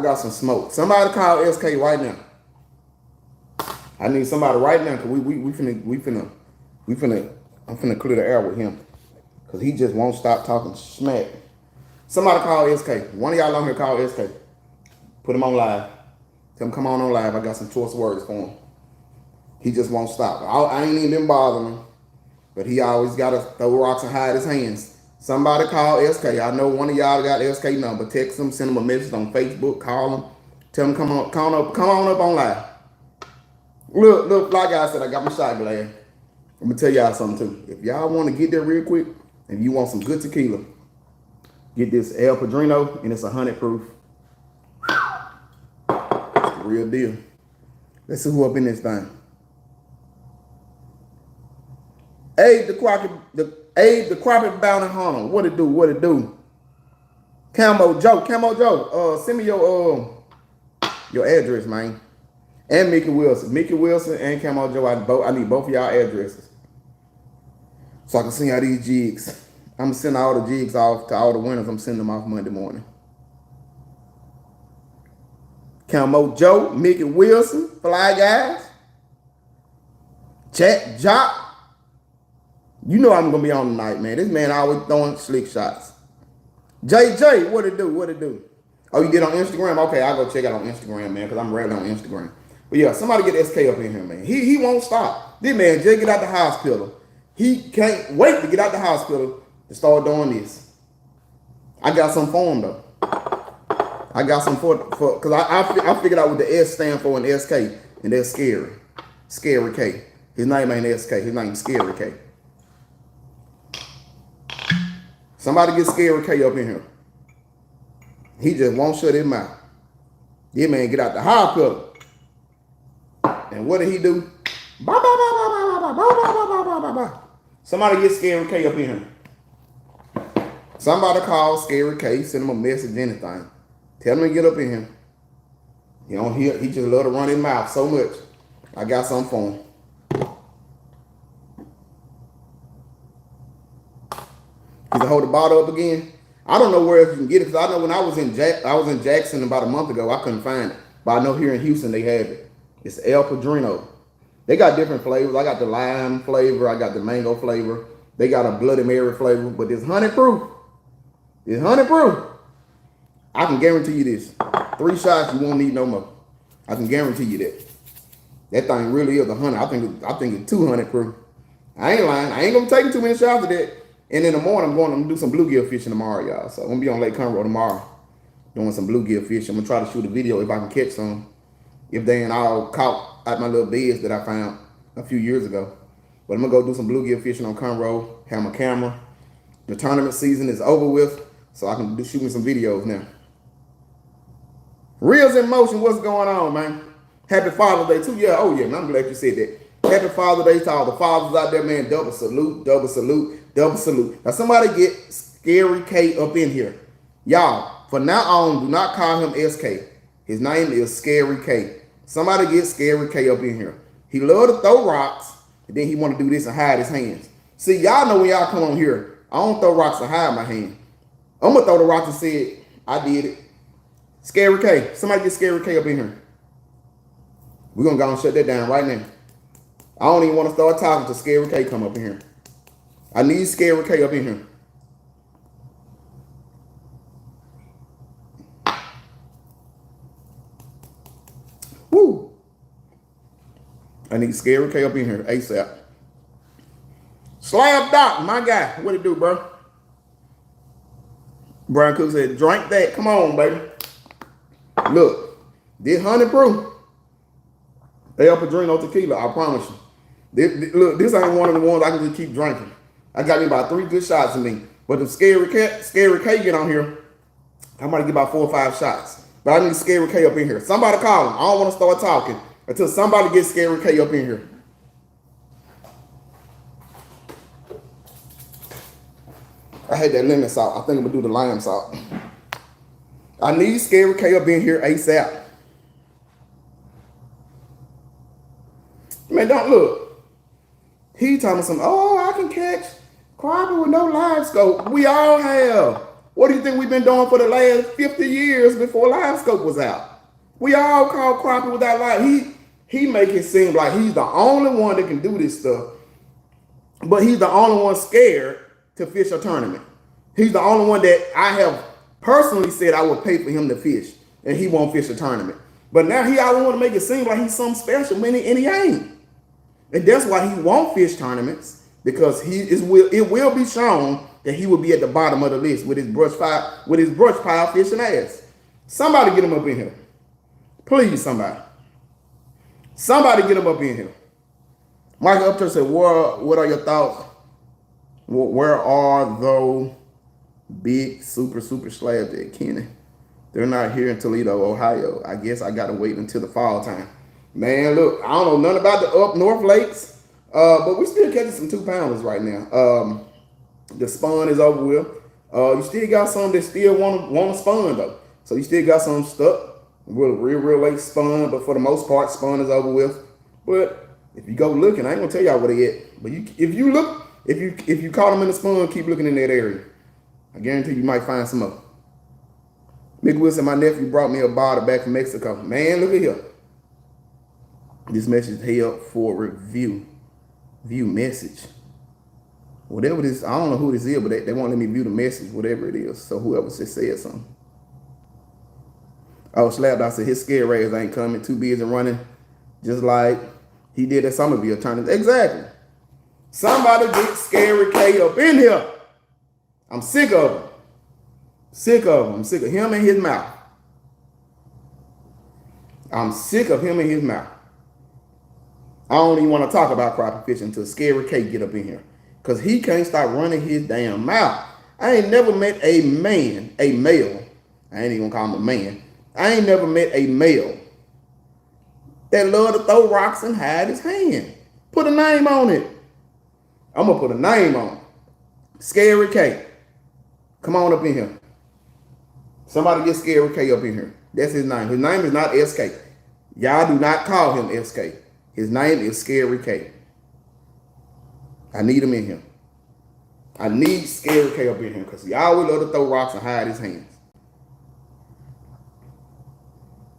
got some smoke. Somebody call SK right now. I need somebody right now because I'm finna clear the air with him. Because he just won't stop talking smack. Somebody call SK. One of y'all on here call SK. Put him on live. Tell him come on live. I got some choice words for him. He just won't stop. I ain't even been bothering him. But he always got to throw rocks and hide his hands. Somebody call SK. I know one of y'all got SK number. Text him, send him a message on Facebook, call him. Tell him come on up on live. Look, fly guy said I got my shot glass. I'm going to tell y'all something too. If y'all want to get there real quick, and you want some good tequila, get this El Padrino, and it's 100 proof. It's the real deal. Let's see who up in this thing. Abe the Crockett Bounty Hunter. What it do? Camo Joe, send me your address, man. And Mickey Wilson and Camo Joe. I need both of y'all addresses. So I can send y'all these jigs. I'm gonna send all the jigs off to all the winners. I'm sending them off Monday morning. Camo Joe, Mickey Wilson, Fly Guys, Jack Jock. You know I'm gonna be on tonight, man. This man always throwing slick shots. JJ, what it do? Oh, you get on Instagram? Okay, I'll go check out on Instagram, man, because I'm rarely on Instagram. But yeah, somebody get SK up in here, man. He won't stop. This man just get out the hospital. He can't wait to get out the hospital to start doing this. I got some for him though. I got some for because I figured out what the S stand for in SK, and that's scary. Scary K. His name ain't SK. His name's Scary K. Somebody get Scary K up in here. He just won't shut his mouth. This man get out the hospital. And what did he do? Somebody get Scary K up in here. Somebody call Scary K, send him a message, anything. Tell him to get up in here. You know, he just love to run his mouth so much. I got something for him. He can hold the bottle up again. I don't know where else you can get it, because I know when I was in Jackson about a month ago, I couldn't find it. But I know here in Houston they have it. It's El Padrino. They got different flavors. I got the lime flavor. I got the mango flavor. They got a Bloody Mary flavor. But it's 100 proof. It's 100 proof. I can guarantee you this. 3 shots, you won't need no more. I can guarantee you that. That thing really is 100. I think it's 200 proof. I ain't lying. I ain't going to take too many shots of that. And in the morning, I'm going to do some bluegill fishing tomorrow, y'all. So I'm going to be on Lake Conroe tomorrow doing some bluegill fishing. I'm going to try to shoot a video if I can catch some. If they ain't all caught at my little beds that I found a few years ago. But I'm going to go do some bluegill fishing on Conroe, have my camera. The tournament season is over with, so I can shoot me some videos now. Reels in Motion, what's going on, man? Happy Father's Day, too. Yeah, oh yeah, man, I'm glad you said that. Happy Father's Day to all the fathers out there, man. Double salute, double salute, double salute. Now, somebody get Scary K up in here. Y'all, from now on, do not call him SK. His name is Scary K. Somebody get Scary K up in here. He love to throw rocks, and then he want to do this and hide his hands. See, y'all know when y'all come on here, I don't throw rocks and hide my hand. I'm going to throw the rocks and say, I did it. Scary K. Somebody get Scary K up in here. We're going to go and shut that down right now. I don't even want to start talking till Scary K come up in here. I need Scary K up in here. Woo! I need Scary K up in here ASAP. Slab Doc, my guy. What it do, bro? Brian Cook said, drink that. Come on, baby. Look, this 100 proof El Padrino tequila, I promise you. Look, this ain't one of the ones I can just keep drinking. I got me about 3 good shots in me. But the Scary K get on here, I might get about 4 or 5 shots. But I need Scary K up in here. Somebody call him. I don't want to start talking until somebody gets Scary K up in here. I had that lemon salt. I think I'm going to do the lime salt. I need Scary K up in here ASAP. Man, don't look. He talking some, oh, I can catch crappie with no live scope. We all have. What do you think we've been doing for the last 50 years before Live Scope was out? We all call crappie without live. He make it seem like he's the only one that can do this stuff, but he's the only one scared to fish a tournament. He's the only one that I have personally said I would pay for him to fish, and he won't fish a tournament. But now he always want to make it seem like he's something special, and he ain't. And that's why he won't fish tournaments, because it will be shown that he will be at the bottom of the list with his brush pile fishing ass. Somebody get him up in here. Please, somebody. Somebody get him up in here. Michael Upton said, what are your thoughts? Where are those big super slabs at Kennie? They're not here in Toledo, Ohio. I guess I got to wait until the fall time. Man, look, I don't know nothing about the up north lakes, but we still catching some 2-pounders right now. The spawn is over with. You still got some that still want to spawn though. So you still got some stuck with real late spawn, but for the most part, spawn is over with. But if you go looking, I ain't gonna tell y'all where they at. But if you caught them in the spawn, keep looking in that area. I guarantee you might find some up. Mick Wilson, my nephew brought me a bottle back from Mexico. Man, look at here. This message held for review. View message. Whatever this, I don't know who this is, but they won't let me view the message, whatever it is. So whoever just said something. Oh, Slapdog said his scare rays ain't coming. Too busy running, just like he did at Somerville tournament. Exactly. Somebody get Scary K up in here. I'm sick of him. Sick of him. I'm sick of him and his mouth. I'm sick of him and his mouth. I don't even want to talk about crappie fishing until Scary K get up in here. Because he can't stop running his damn mouth. I ain't never met a male. I ain't even gonna call him a man. I ain't never met a male that love to throw rocks and hide his hand. Put a name on it. I'm gonna put a name on it. Scary K. Come on up in here. Somebody get Scary K up in here. That's his name. His name is not SK. Y'all do not call him SK. His name is Scary K. I need him in here. I need Scary K up in here because he always love to throw rocks and hide his hands.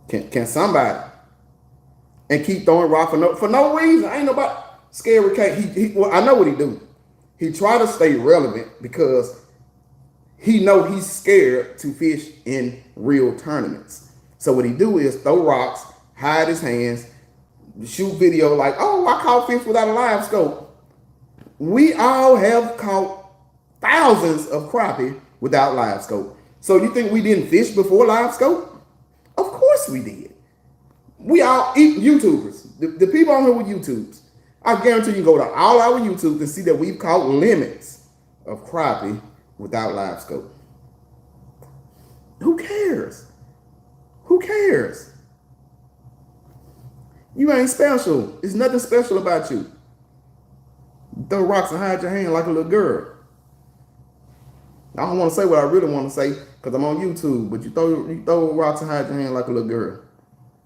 Can somebody and keep throwing rocks for no reason? Ain't nobody. Scary K. Well, I know what he do. He try to stay relevant because he know he's scared to fish in real tournaments. So what he do is throw rocks, hide his hands, shoot video like, oh, I caught fish without a live scope. We all have caught thousands of crappie without live scope. So you think we didn't fish before live scope? Of course we did. We all eat YouTubers. The people on here with YouTubes. I guarantee you can go to all our YouTube and see that we've caught limits of crappie without live scope. Who cares? Who cares? You ain't special. There's nothing special about you. Throw rocks and hide your hand like a little girl. I don't want to say what I really want to say because I'm on YouTube, but you throw rocks and hide your hand like a little girl.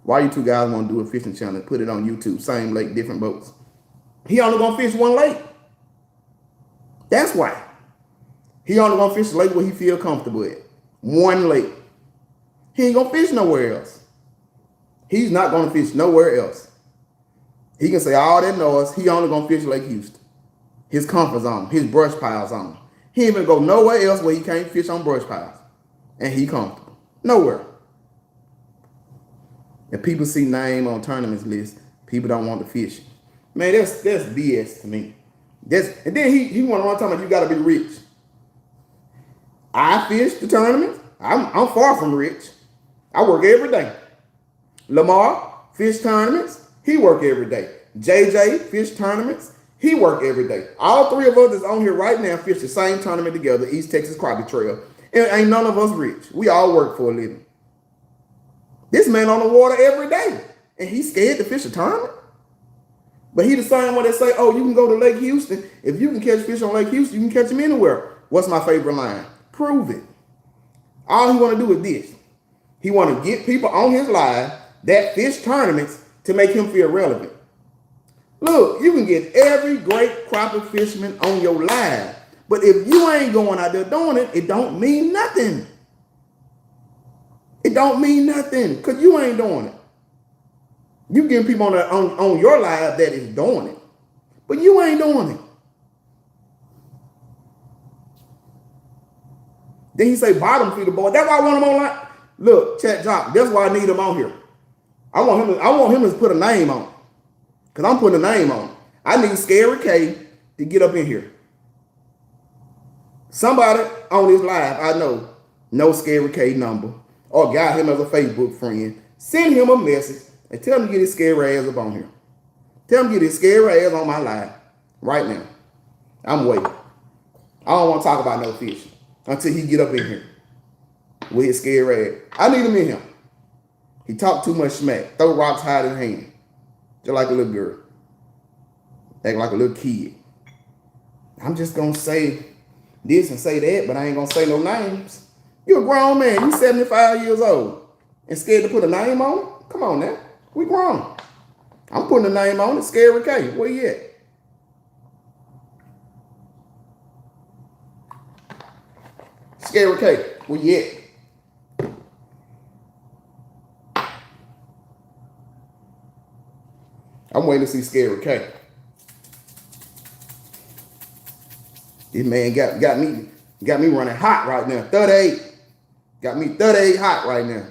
Why you two guys want to do a fishing channel? Put it on YouTube. Same lake, different boats. He only going to fish one lake. That's why. He only going to fish the lake where he feel comfortable at. One lake. He ain't going to fish nowhere else. He's not going to fish nowhere else. He can say all that noise. He only going to fish Lake Houston. His comfort zone, his brush pile zone. He ain't even go nowhere else where he can't fish on brush piles. And he comfortable. Nowhere. If people see name on tournaments list, people don't want to fish. Man, that's BS to me. And then he went on talking about you got to be rich. I fish the tournament. I'm far from rich. I work every day. Lamar fish tournaments. He work every day. JJ fish tournaments. He work every day. All three of us that's on here right now fish the same tournament together, East Texas Crappie Trail. And ain't none of us rich. We all work for a living. This man on the water every day. And he's scared to fish a tournament. But he the same one that say, oh, you can go to Lake Houston. If you can catch fish on Lake Houston, you can catch them anywhere. What's my favorite line? Prove it. All he want to do is this. He want to get people on his live that fish tournaments to make him feel relevant. Look, you can get every great crappie fisherman on your live, But if you ain't going out there doing it, it don't mean nothing. It don't mean nothing because you ain't doing it. You getting people on your live that is doing it, but you ain't doing it. Then he say bottom feeder boy. That's why I want him on line. Look, Chat Jock. That's why I need him on here. I want him to put a name on. Cause I'm putting a name on. I need Scary K to get up in here. Somebody on this live I know Scary K number or got him as a Facebook friend. Send him a message and tell him to get his scary ass up on here. Tell him to get his scary ass on my live right now. I'm waiting. I don't want to talk about no fish until he get up in here with his scary ass. I need him in here. He talk too much smack. Throw rocks, hide his hand. Just like a little girl. Act like a little kid. I'm just going to say this and say that, but I ain't going to say no names. You a grown man. You 75 years old and scared to put a name on it? Come on now. We grown. I'm putting a name on it. Scary K. Where you at? Scary K. Where you at? I'm waiting to see Scary K. This man got me running hot right now. 38. Got me 38 hot right now.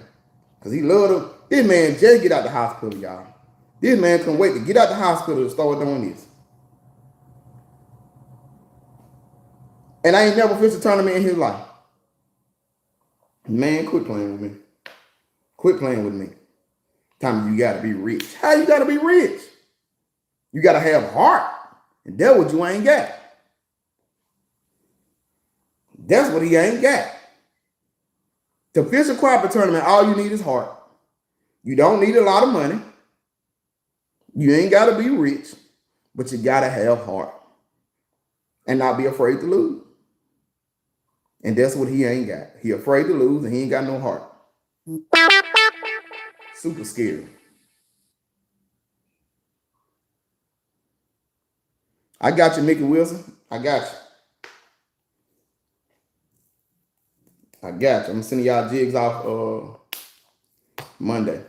Because he loved him. This man just get out the hospital, y'all. This man couldn't wait to get out the hospital to start doing this. And I ain't never fished a tournament in his life. Man, quit playing with me. Quit playing with me. Tommy, you gotta be rich. How you gotta be rich? You gotta have heart. And that's what you ain't got. That's what he ain't got. To fish a crappie tournament, all you need is heart. You don't need a lot of money. You ain't gotta be rich, but you gotta have heart. And not be afraid to lose. And that's what he ain't got. He afraid to lose and he ain't got no heart. Super scary. I got you, Mickey Wilson. I got you. I'm gonna send y'all jigs off Monday.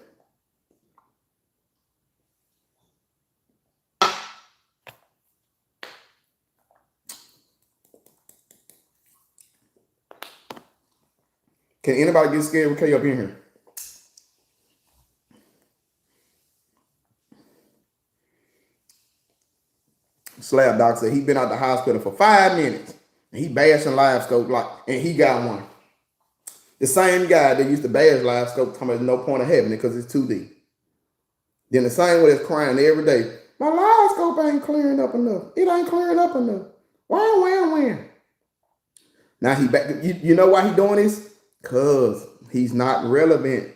Can anybody get scared with K up in here? Slab Doc said he been out the hospital for 5 minutes. And he bashing live scope and he got one. The same guy that used to bash live scope talking about no point of having it because it's 2D. Then the same way that's crying every day. My live scope ain't clearing up enough. It ain't clearing up enough. When? Now he back. You know why he doing this? Because he's not relevant.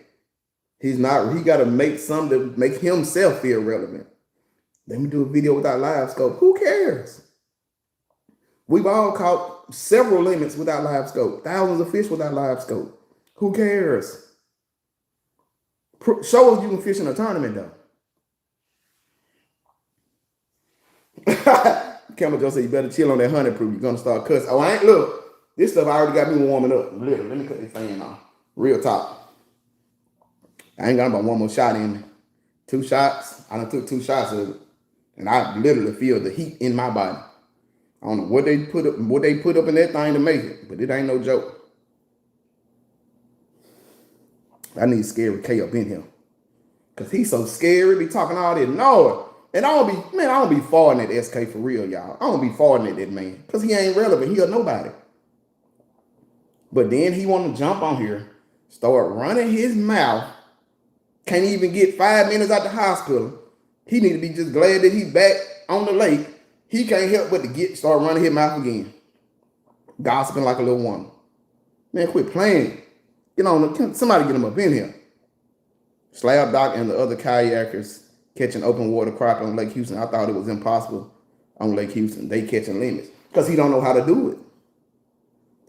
He got to make something to make himself feel relevant. Let me do a video without live scope. Who cares? We've all caught several limits without live scope. Thousands of fish without live scope. Who cares? Show us you can fish in a tournament though. Campbell Joe said you better chill on that honeyproof. You're gonna start cussing. Oh, I ain't look. This stuff already got me warming up. Literally, let me cut this fan off. Real talk. I ain't got about one more shot in me. 2 shots. I done took 2 shots of it. And I literally feel the heat in my body. I don't know what they put up in that thing to make it, but it ain't no joke. I need Scary K up in here. Cause he's so scary, be talking all this noise. And I don't be farting at SK for real, y'all. I don't be farting at that man. Cause he ain't relevant. He a nobody. But then he want to jump on here, start running his mouth. Can't even get 5 minutes out the hospital. He need to be just glad that he's back on the lake. He can't help but to start running his mouth again. Gossiping like a little woman. Man, quit playing. Somebody get him up in here. Slab Doc and the other kayakers catching open water crappie on Lake Houston. I thought it was impossible on Lake Houston. They catching limits because he don't know how to do it.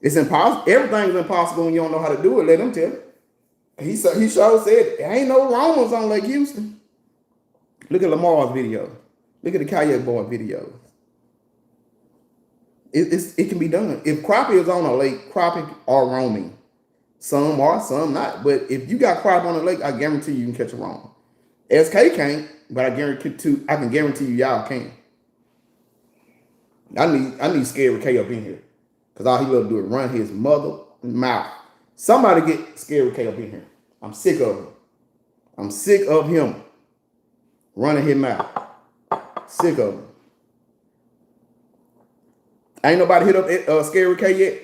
It's impossible. Everything's impossible when you don't know how to do it. Let him tell it. He sure said there ain't no Romans on Lake Houston. Look at Lamar's video. Look at the kayak boy videos. It can be done. If crappie is on a lake, crappie are roaming. Some are, some not. But if you got crappie on a lake, I guarantee you can catch a roam. SK can't, but I can guarantee you y'all can. I need Scary K up in here. Cause all he love to do is run his mother mouth. Somebody get Scary K up in here. I'm sick of him. I'm sick of him running his mouth. Sick of him. Ain't nobody hit up Scary K yet?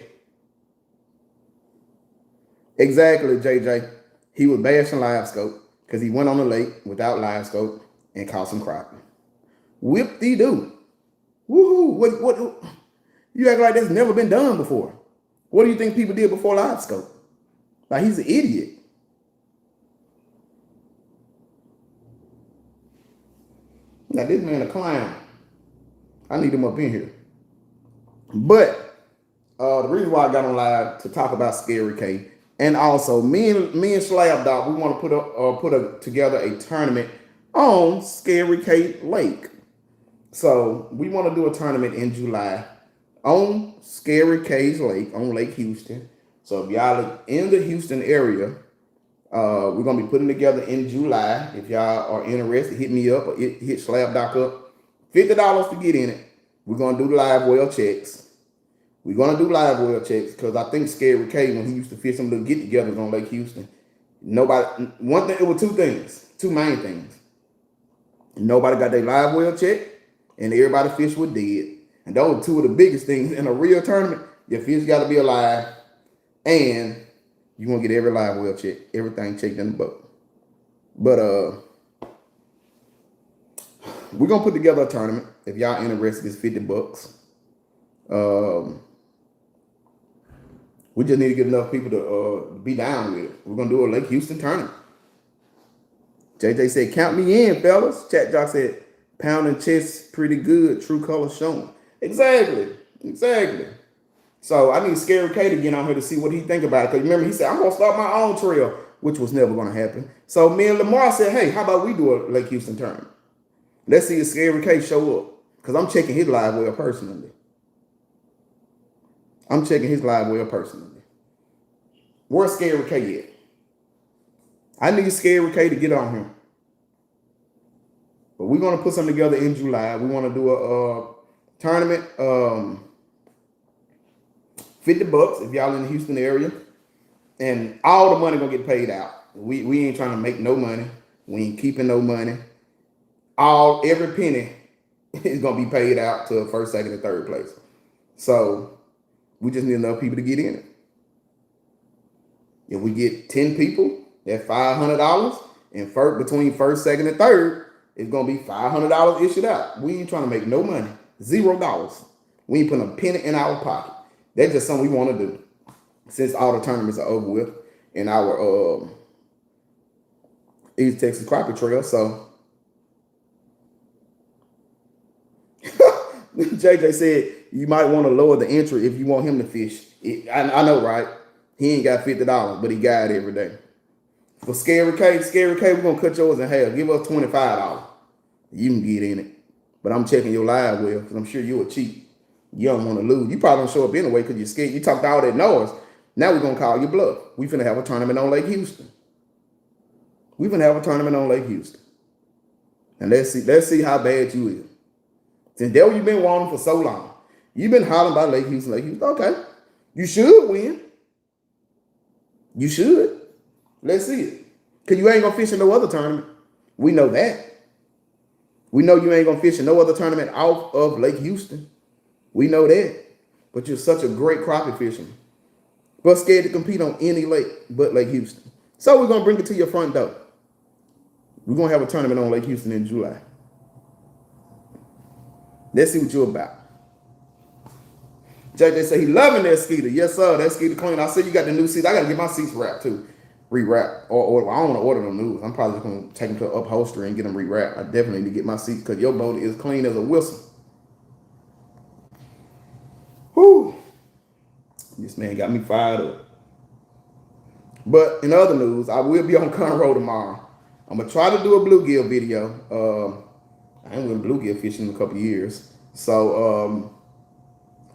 Exactly, JJ. He was bashing live scope because he went on the lake without live scope and caught some crappie. Whip-de-doo. Woohoo. What? You act like that's never been done before. What do you think people did before live scope? Like, he's an idiot. Now, this man a clown. I need him up in here. But the reason why I got on live to talk about Scary K, and also me and Slab Dog, we want to put together a tournament on Scary K Lake. So we want to do a tournament in July on Scary K's Lake, on Lake Houston. So if y'all are in the Houston area, we're gonna be putting together in July. If y'all are interested, hit me up or hit Slab Doc up. $50 to get in it. We're gonna do live well checks. We're gonna do live well checks because I think Scary K, when he used to fish some little get-togethers on Lake Houston, it was two main things. Nobody got their live well check, and everybody fish was dead. And those are two of the biggest things in a real tournament. Your fish got to be alive, and you want to get every live well check, everything checked in the boat. But we're gonna put together a tournament. If y'all interested, it's $50. We just need to get enough people to be down with it. We're gonna do a Lake Houston tournament. JJ said, "Count me in, fellas." Chat Jock said, "Pounding chest pretty good. True color shown." Exactly. So I need Scary K to get on here to see what he think about it. Because remember, he said, "I'm gonna start my own trail," which was never gonna happen. So me and Lamar said, "Hey, how about we do a Lake Houston tournament? Let's see if Scary K show up." Because I'm checking his live well personally. Where's Scary K at? I need Scary K to get on here. But we're going to put something together in July. We want to do a tournament. $50 if y'all in the Houston area. And all the money going to get paid out. We ain't trying to make no money. We ain't keeping no money. Every penny is going to be paid out to first, second, and third place. So we just need enough people to get in it. If we get 10 people, that's $500. And between first, second, and third, it's going to be $500 issued out. We ain't trying to make no money. $0. We ain't putting a penny in our pocket. That's just something we want to do. Since all the tournaments are over with in our East Texas Crappie Trail. So JJ said you might want to lower the entry if you want him to fish. I know, right? He ain't got $50, but he got it every day. For Scary K, we're going to cut yours in half. Give us $25. You can get in it. But I'm checking your live well because I'm sure you're a cheat. You don't want to lose. You probably don't show up anyway because you're scared. You talked all that noise. Now we're going to call you bluff. We finna have a tournament on Lake Houston. And let's see how bad you is. Since there you've been wanting for so long. You've been hollering about Lake Houston. Okay. You should win. You should. Let's see it. Because you ain't going to fish in no other tournament. We know that. We know you ain't going to fish in no other tournament off of Lake Houston. We know that. But you're such a great crappie fisherman. But scared to compete on any lake but Lake Houston. So we're going to bring it to your front door. We're going to have a tournament on Lake Houston in July. Let's see what you're about. JJ say he loving that Skeeter. Yes, sir. That Skeeter clean. I see you got the new seats. I got to get my seats wrapped too. Rewrap. Or I don't want to order them new. I'm probably just going to take them to upholstery and get them rewrapped. I definitely need to get my seats because your boat is clean as a whistle. Whew. This man got me fired up. But in other news, I will be on Conroe tomorrow. I'm going to try to do a bluegill video. I ain't been bluegill fishing in a couple years. So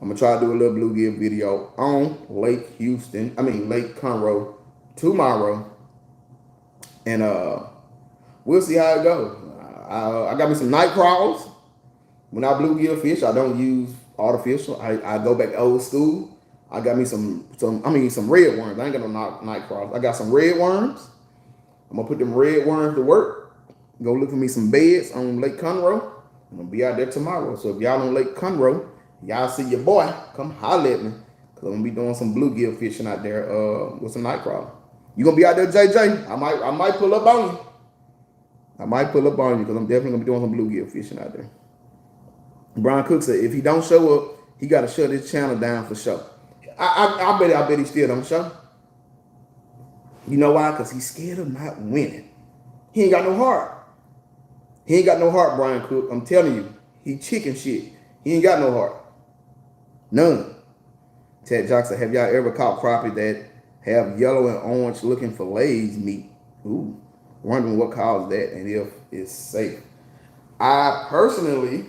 I'm gonna try to do a little bluegill video on Lake Lake Conroe tomorrow, and we'll see how it goes. I got me some night crawls. When I bluegill fish, I don't use artificial. I go back old school. I got me some red worms. I ain't got no night crawls. I got some red worms. I'm gonna put them red worms to work. Go look for me some beds on Lake Conroe. I'm gonna be out there tomorrow. So if y'all on Lake Conroe, y'all see your boy, come holler at me. Cause I'm gonna be doing some bluegill fishing out there with some night crawler. You gonna be out there, JJ? I might pull up on you. I might pull up on you because I'm definitely gonna be doing some bluegill fishing out there. Brian Cook said if he don't show up, he gotta shut his channel down for sure. I bet he still don't show. You know why? Because he's scared of not winning. He ain't got no heart. He ain't got no heart, Brian Cook. I'm telling you. He chicken shit. He ain't got no heart. None. Ted Jackson, have y'all ever caught crappie that have yellow and orange looking fillets meat? Ooh. Wondering what caused that and if it's safe. I personally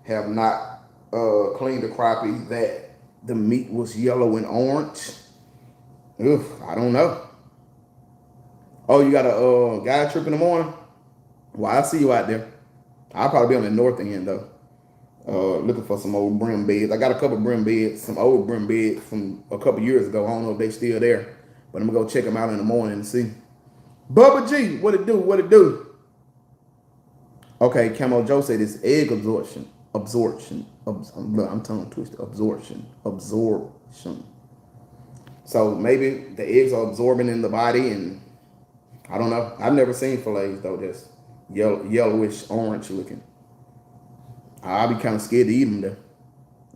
have not cleaned a crappie that the meat was yellow and orange. Ugh, I don't know. Oh, you got a guy trip in the morning? Well, I'll see you out there. I'll probably be on the north end though. Looking for some old brim beds. I got a couple brim beds, some old brim beds from a couple years ago. I don't know if they still there, but I'm gonna go check them out in the morning and see. Bubba G, what it do? What it do? Okay, Camo Joe said it's egg absorption. I'm tongue twisted. Absorption. So maybe the eggs are absorbing in the body, and I don't know. I've never seen fillets though that's yellowish orange looking. I'll be kind of scared to eat them though.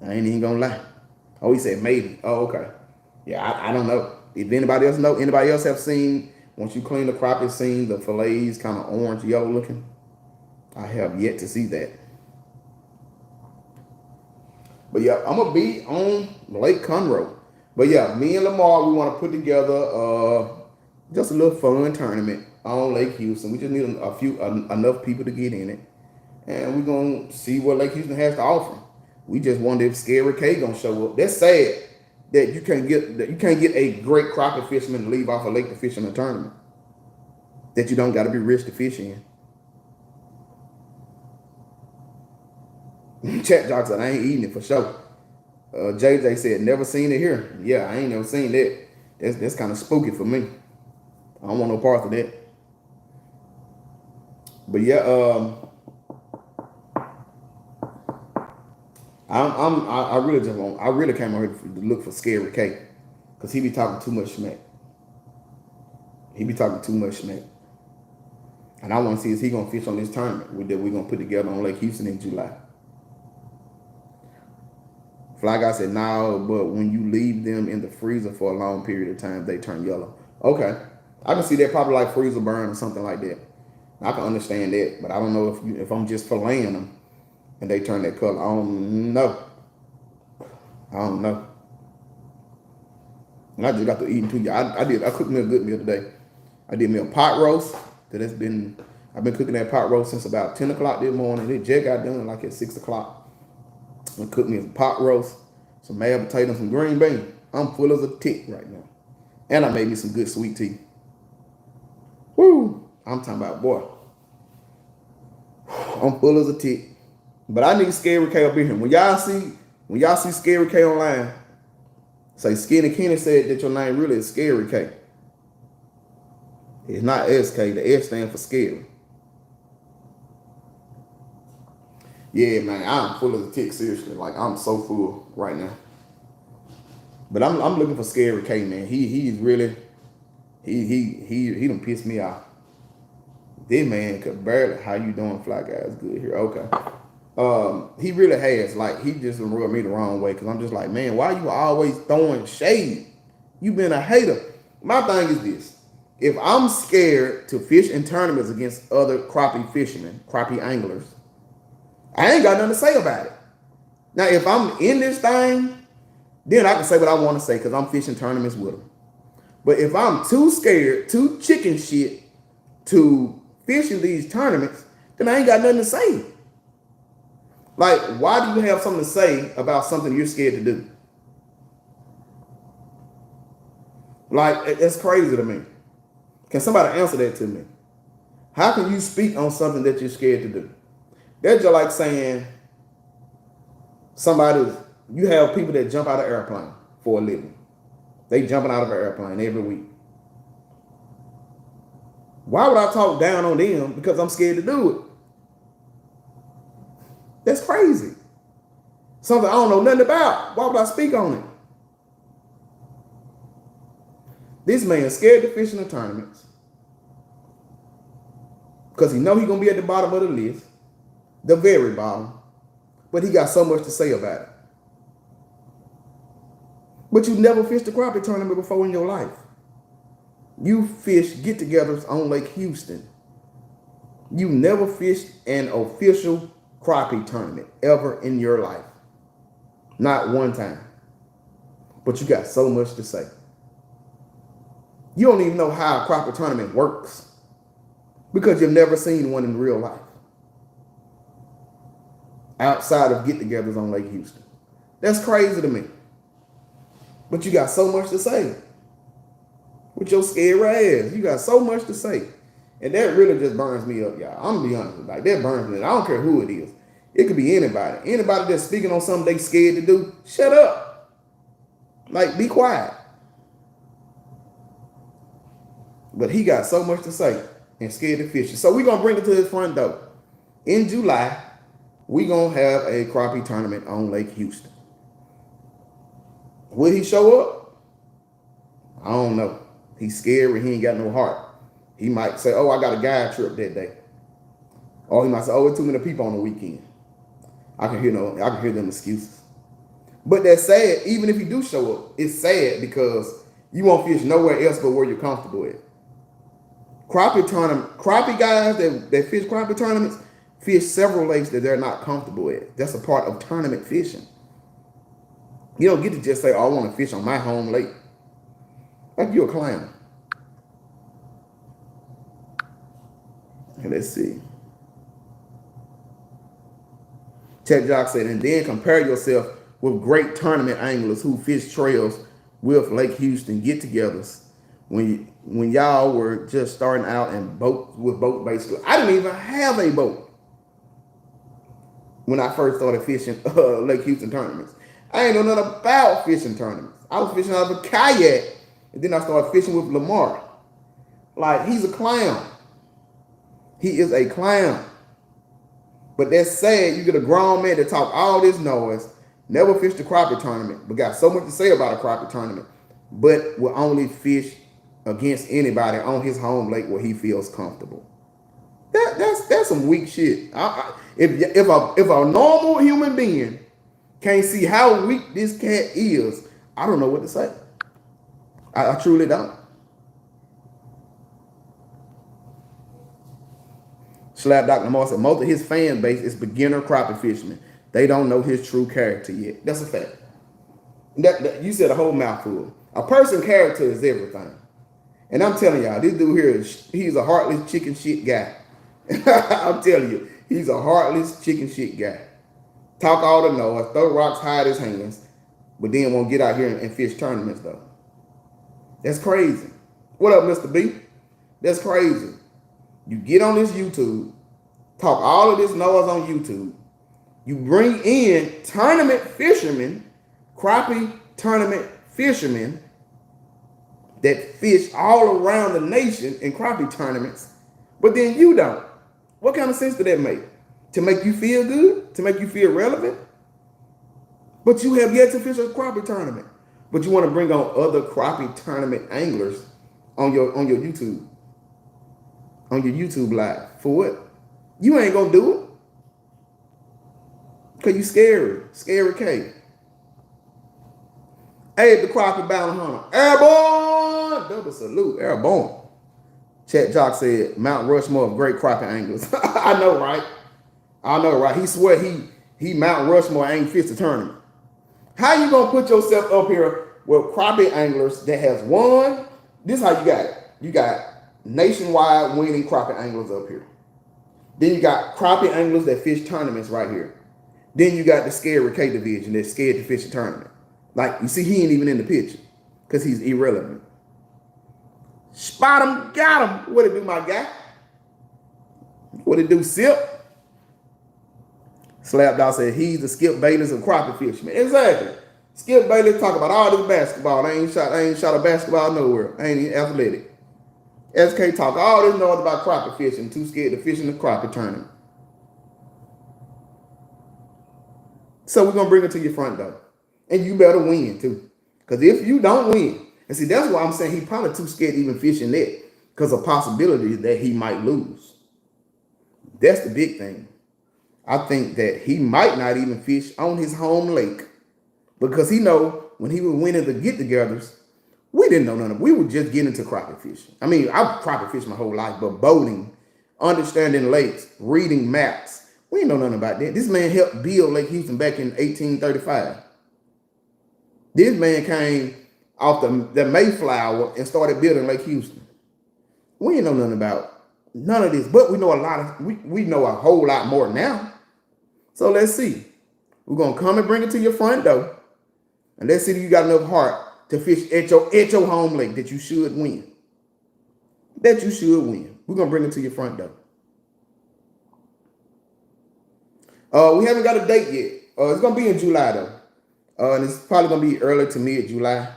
I ain't even gonna lie. Oh, he said maybe. Oh, okay. Yeah, I don't know. If anybody else know, anybody else have seen, once you clean the crappie, seen the fillets kind of orange, yellow looking? I have yet to see that. But yeah, I'm gonna be on Lake Conroe. But yeah, me and Lamar, we want to put together just a little fun tournament on Lake Houston. We just need enough people to get in it, and we're gonna see what Lake Houston has to offer. We just wonder if Scary K gonna show up. That's sad that you can't get a great crappie fisherman to leave off a lake to fish in a tournament that you don't got to be rich to fish in. Chat Jock said I ain't eating it for sure. JJ said never seen it here. Yeah, I ain't never seen that. That's kind of spooky for me. I don't want no parts of that. But yeah, I really came out here to look for Scary K, because he be talking too much smack. And I want to see is he gonna fish on this tournament that we're gonna put together on Lake Houston in July. Fly Guy said no, but when you leave them in the freezer for a long period of time, they turn yellow. Okay, I can see that, probably like freezer burn or something like that. I can understand that, but I don't know if I'm just filleting them and they turn that color. I don't know. And I just got to eating too. I cooked me a good meal today. I did me a pot roast. I've been cooking that pot roast since about 10 o'clock this morning. It just got done like at 6 o'clock. I cooked me a pot roast, some mashed potatoes, some green beans. I'm full as a tick right now. And I made me some good sweet tea. Woo! I'm talking about, boy. I'm full as a tick. But I need Scary K up in here. When y'all see Scary K online, say Skinny Kenny said that your name really is Scary K. It's not SK. The S stands for scary. Yeah, man, I'm full of the tick, seriously. Like, I'm so full right now. But I'm looking for Scary K, man. He's really, he done pissed me off. This man could barely, how you doing, Fly Guys? Good here. Okay. He really has, like, he just rubbed me the wrong way, because I'm just like, man, why you always throwing shade? You been a hater. My thing is this. If I'm scared to fish in tournaments against other crappie fishermen, crappie anglers, I ain't got nothing to say about it. Now, if I'm in this thing, then I can say what I want to say because I'm fishing tournaments with them. But if I'm too scared, too chicken shit to fish in these tournaments, then I ain't got nothing to say. Like, why do you have something to say about something you're scared to do? Like, it's crazy to me. Can somebody answer that to me? How can you speak on something that you're scared to do? That's just like saying somebody, you have people that jump out of airplane for a living. They jumping out of an airplane every week. Why would I talk down on them because I'm scared to do it? That's crazy. Something I don't know nothing about. Why would I speak on it? This man scared to fish in the tournaments because he know he's going to be at the bottom of the list, the very bottom, but he got so much to say about it. But you never fished a crappie tournament before in your life. You fished get-togethers on Lake Houston. You never fished an official crappie tournament ever in your life. Not one time. But you got so much to say. You don't even know how a crappie tournament works because you've never seen one in real life outside of get-togethers on Lake Houston. That's crazy to me. But you got so much to say. With your scary ass. You got so much to say. And that really just burns me up, y'all. I'm going to be honest with you. Like, that burns me up. I don't care who it is. It could be anybody. Anybody that's speaking on something they scared to do, shut up. Like, be quiet. But he got so much to say and scared to fish. So we're going to bring it to his front door. In July, we're going to have a crappie tournament on Lake Houston. Will he show up? I don't know. He's scary. He ain't got no heart. He might say, oh, I got a guide trip that day. Or he might say, oh, it's too many people on the weekend. I can hear them excuses. But that's sad. Even if you do show up, it's sad because you won't fish nowhere else but where you're comfortable at. Crappie guys that fish crappie tournaments fish several lakes that they're not comfortable at. That's a part of tournament fishing. You don't get to just say, oh, I want to fish on my home lake. Like you're a clown. Let's see. Ted Jock said, and then compare yourself with great tournament anglers who fish trails with Lake Houston get-togethers when y'all were just starting out in boat basically. I didn't even have a boat when I first started fishing Lake Houston tournaments. I ain't know nothing about fishing tournaments. I was fishing out of a kayak, and then I started fishing with Lamar. Like, he's a clown. He is a clown. But that's sad. You get a grown man that talk all this noise, never fished a crappie tournament, but got so much to say about a crappie tournament, but will only fish against anybody on his home lake where he feels comfortable. That's some weak shit. If a normal human being can't see how weak this cat is, I don't know what to say. I truly don't. Slap Dr. Moore said most of his fan base is beginner crappie fishermen. They don't know his true character yet. That's a fact. That you said a whole mouthful. A person's character is everything. And I'm telling y'all, this dude here, he's a heartless chicken shit guy. I'm telling you, he's a heartless chicken shit guy. Talk all the noise, throw rocks, hide his hands, but then won't get out here and fish tournaments though. That's crazy. What up, Mr. B? That's crazy. You get on this YouTube, talk all of this noise on YouTube. You bring in tournament fishermen, crappie tournament fishermen that fish all around the nation in crappie tournaments, but then you don't. What kind of sense did that make? To make you feel good? To make you feel relevant? But you have yet to fish a crappie tournament. But you want to bring on other crappie tournament anglers on your YouTube. On your YouTube live. For what? You ain't gonna do it. Cause you scary. Scary K. Hey, the crappie bounty hunter. Airborne! Double salute. Airborne. Chat Jock said Mount Rushmore of great crappie anglers. I know, right? I know, right? He swear he Mount Rushmore ain't fished a tournament. How you gonna put yourself up here with crappie anglers that has won? This is how you got it. You got nationwide winning crappie anglers up here. Then you got crappie anglers that fish tournaments right here. Then you got the Scary K division that's scared to fish a tournament. Like, you see, he ain't even in the picture because he's irrelevant. Spot him, got him. What it do, my guy? What it do, Sip? Slapdog said he's the Skip Bayless of crappie fishermen. Exactly. Skip Bayless talk about all this basketball. I ain't shot a basketball nowhere. I ain't even athletic. SK talk all this noise about crappie fishing. Too scared to fish in the crappie tournament. So we're gonna bring it to your front door. And you better win too. Because if you don't win, and see, that's why I'm saying he probably too scared to even fish in that. Because of possibilities that he might lose. That's the big thing. I think that he might not even fish on his home lake. Because he know when he was winning the get-togethers, we didn't know none of it. We were just getting into crappie fishing. I mean, I've crappie fished my whole life, but boating, understanding lakes, reading maps, we didn't know nothing about that. This man helped build Lake Houston back in 1835. This man came off the Mayflower and started building Lake Houston. We didn't know nothing about none of this, but we know we know a whole lot more now. So let's see. We're gonna come and bring it to your front door, and let's see if you got enough heart to fish at your home lake that you should win. That you should win. We're gonna bring it to your front door. We haven't got a date yet. It's gonna be in July though, and it's probably gonna be early to mid July.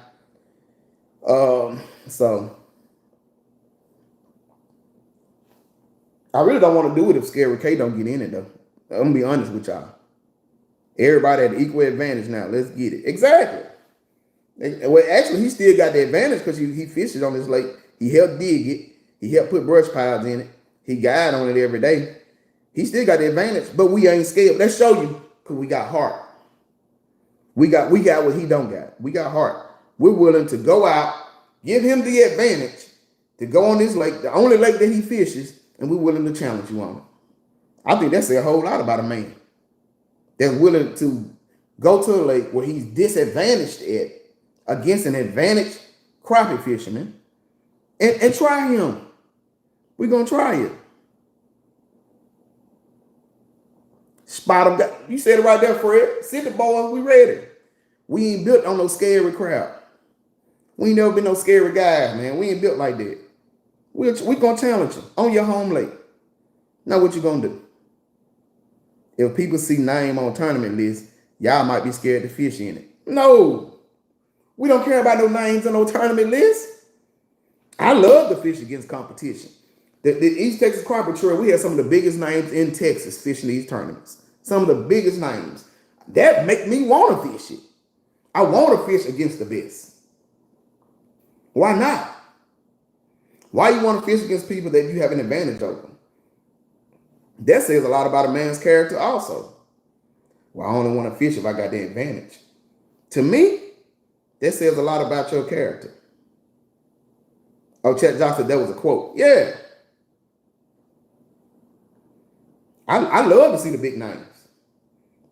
So I really don't want to do it if Scary K don't get in it though. I'm gonna be honest with y'all. Everybody at equal advantage now. Let's get it. Exactly. Well, actually, he still got the advantage because he fishes on this lake. He helped dig it. He helped put brush piles in it. He guide on it every day. He still got the advantage, but we ain't scared. Let's show you because we got heart. We got what he don't got. We got heart. We're willing to go out, give him the advantage to go on this lake, the only lake that he fishes, and we're willing to challenge you on it. I think that says a whole lot about a man that's willing to go to a lake where he's disadvantaged at against an advantaged crappie fisherman and try him. We're going to try it. Spot him. You said it right there, Fred. City boys, we ready. We ain't built on no scary crowd. We ain't never been no scary guys, man. We ain't built like that. We're going to challenge you on your home lake. Now what you going to do? If people see name on tournament lists, y'all might be scared to fish in it. No. We don't care about no names on no tournament lists. I love to fish against competition. The East Texas Crappie Trail, we have some of the biggest names in Texas fishing these tournaments. Some of the biggest names. That make me want to fish it. I want to fish against the best. Why not? Why you want to fish against people that you have an advantage over? That says a lot about a man's character also. Well, I only want to fish if I got the advantage. To me, that says a lot about your character. Oh, Chet Johnson, that was a quote. Yeah. I love to see the big names.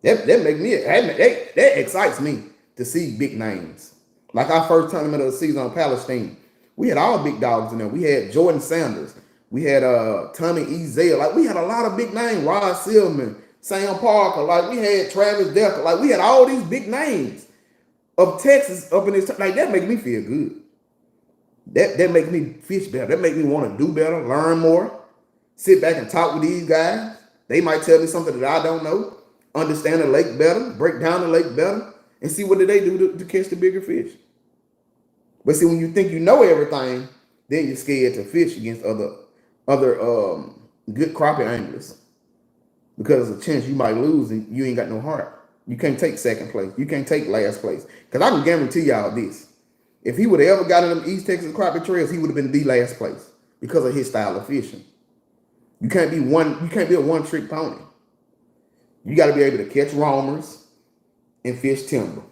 That make me, that excites me to see big names. Like our first tournament of the season on Palestine, we had all big dogs in there. We had Jordan Sanders. We had Tommy Ezell. Like, we had a lot of big names. Rod Silverman, Sam Parker. Like, we had Travis Decker. Like, we had all these big names of Texas up in this. Like, that make me feel good. That makes me fish better. That make me want to do better, learn more, sit back and talk with these guys. They might tell me something that I don't know, understand the lake better, break down the lake better, and see what do they do to catch the bigger fish. But see, when you think you know everything, then you're scared to fish against other good crappie anglers because there's a chance you might lose and you ain't got no heart. You can't take second place. You can't take last place. Because I can guarantee y'all this. If he would have ever got in them East Texas crappie trails, he would have been the last place because of his style of fishing. You can't be a one-trick pony. You got to be able to catch roamers and fish timber.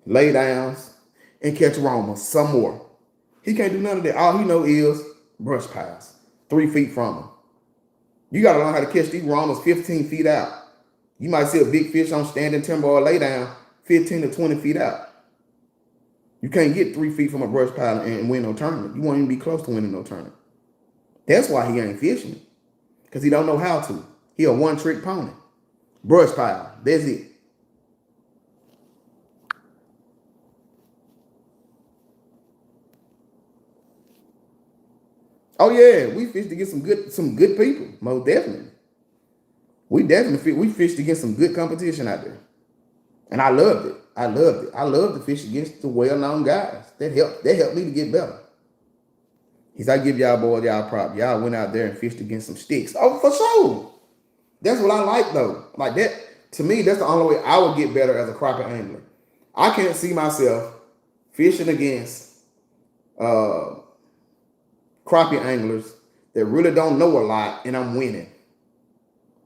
Lay downs and catch roamers some more. He can't do none of that. All he know is brush piles 3 feet from him. You got to learn how to catch these roamers 15 feet out. You might see a big fish on standing timber or lay down 15 to 20 feet out. You can't get 3 feet from a brush pile and win no tournament. You won't even be close to winning no tournament. That's why he ain't fishing, because he don't know how to. He a one-trick pony. Brush pile. That's it. Oh yeah, we fished against some good people. Most definitely. We fished against some good competition out there. And I loved it. I loved it. I loved to fish against the well-known guys. That helped me to get better. Because I give y'all boys y'all prop. Y'all went out there and fished against some sticks. Oh, for sure. That's what I like though. Like that, to me, that's the only way I would get better as a crappie angler. I can't see myself fishing against uh crappie anglers that really don't know a lot and I'm winning.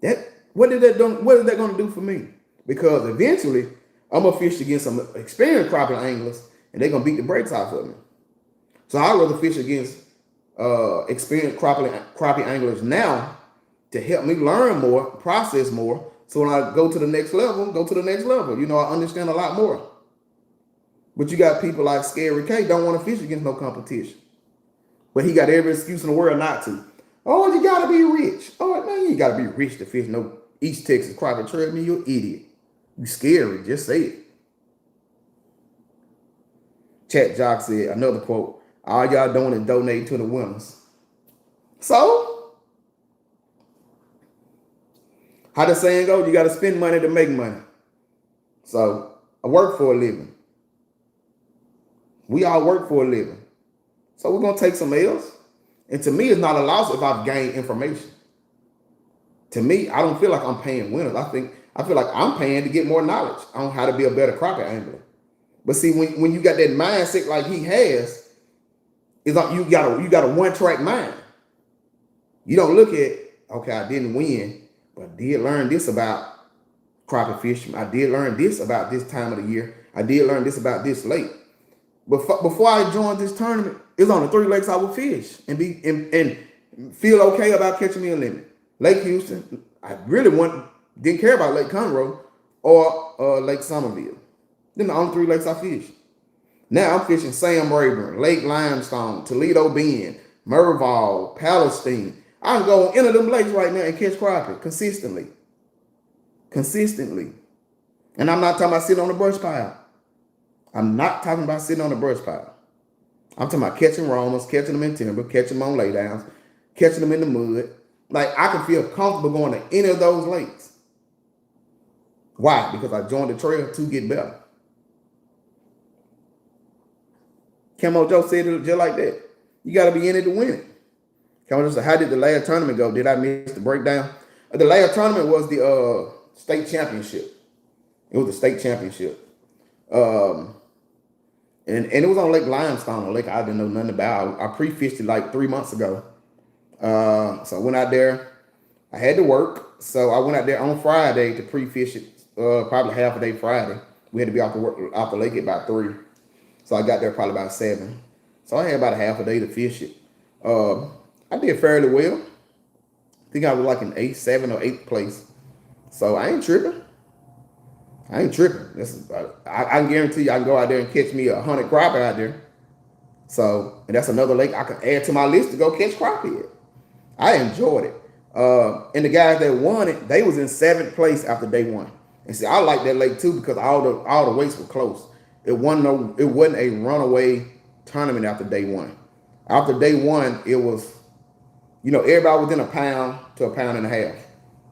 That what is that gonna do for me? Because eventually I'm gonna fish against some experienced crappie anglers and they're gonna beat the brakes off of me. So I'd rather fish against experienced crappie anglers now to help me learn more, process more. So when I go to the next level, You know, I understand a lot more. But you got people like Scary K don't want to fish against no competition. But he got every excuse in the world not to. Oh, you gotta be rich. Oh man, you ain't gotta be rich to fish no East Texas crappie trail. Man, you're an idiot. You scary. Just say it. Chat Jock said another quote. All y'all doing is donate to the winners. So, how the saying go? You got to spend money to make money. So, I work for a living. We all work for a living. So, we're going to take some L's. And to me, it's not a loss if I've gained information. To me, I don't feel like I'm paying winners. I feel like I'm paying to get more knowledge on how to be a better crappie angler. But see, when you got that mindset like he has, it's like you got a one-track mind. You don't look at, okay, I didn't win, but I did learn this about crappie fishing. I did learn this about this time of the year. I did learn this about this lake. Before I joined this tournament, it's on the 3 lakes I would fish and feel okay about catching me a limit. Lake Houston, I really didn't care about Lake Conroe or Lake Somerville. Them the only 3 lakes I fished. Now I'm fishing Sam Rayburn, Lake Limestone, Toledo Bend, Merval, Palestine. I can go on any of them lakes right now and catch crappie consistently. Consistently. And I'm not talking about sitting on the brush pile. I'm not talking about sitting on the brush pile. I'm talking about catching roamers, catching them in timber, catching them on laydowns, catching them in the mud. Like I can feel comfortable going to any of those lakes. Why? Because I joined the trail to get better. Camo Joe said it just like that. You got to be in it to win it. Camo Joe said, how did the last tournament go? Did I miss the breakdown? The last tournament was the state championship. It was the state championship. And it was on Lake Limestone, a lake I didn't know nothing about. I pre-fished it like 3 months ago. So I went out there. I had to work. So I went out there on Friday to pre-fish it, probably half a day Friday. We had to be off the lake at about 3. So I got there probably about 7. So I had about a half a day to fish it. I did fairly well. I think I was like in 8th, 7th or 8th place. So I ain't tripping. I can guarantee you I can go out there and catch me 100 crappie out there. So, and that's another lake I can add to my list to go catch crappie at. I enjoyed it. And the guys that won it, they was in 7th place after day 1. And see, I like that lake too because all the weights were close. It wasn't a runaway tournament after day 1. After day 1, it was, everybody within a pound to a pound and a half.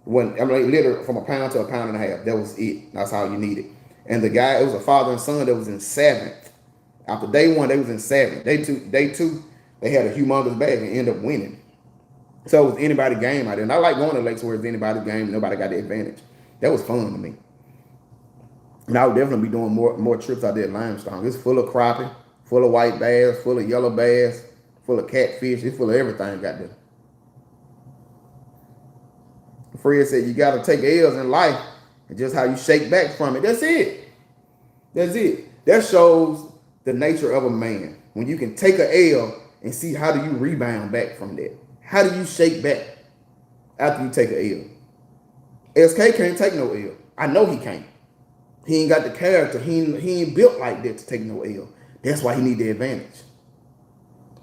Literally from a pound to a pound and a half. That was it. That's all you needed. And the guy, it was a father and son that was in 7th. After day 1, they was in 7th. Day two, they had a humongous bag and ended up winning. So it was anybody's game out there. And I like going to lakes where it's anybody's game. Nobody got the advantage. That was fun to me. And I would definitely be doing more trips out there at Limestone. It's full of crappie, full of white bass, full of yellow bass, full of catfish. It's full of everything out there. Fred said you got to take L's in life and just how you shake back from it. That's it. That's it. That shows the nature of a man. When you can take an L and see how do you rebound back from that. How do you shake back after you take an L? SK can't take no L. I know he can't. He ain't got the character. He ain't built like that to take no L. That's why he need the advantage.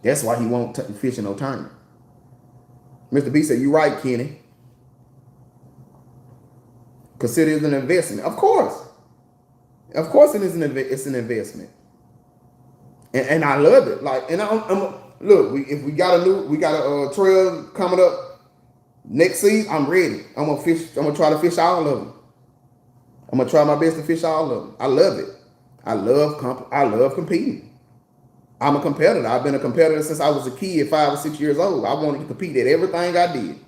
That's why he won't fish in no tournament. Mr. B said, you right, Kenny. consider it an investment. Of course, it is it's an investment, and I love it. Like, and I'm look, if we got a trail coming up next season, I'm ready. I'm gonna fish. I'm gonna try to fish all of them. I'm gonna try my best to fish all of them. I love it. I love competing. I'm a competitor. I've been a competitor since I was a kid, 5 or 6 years old. I wanted to compete at everything I did.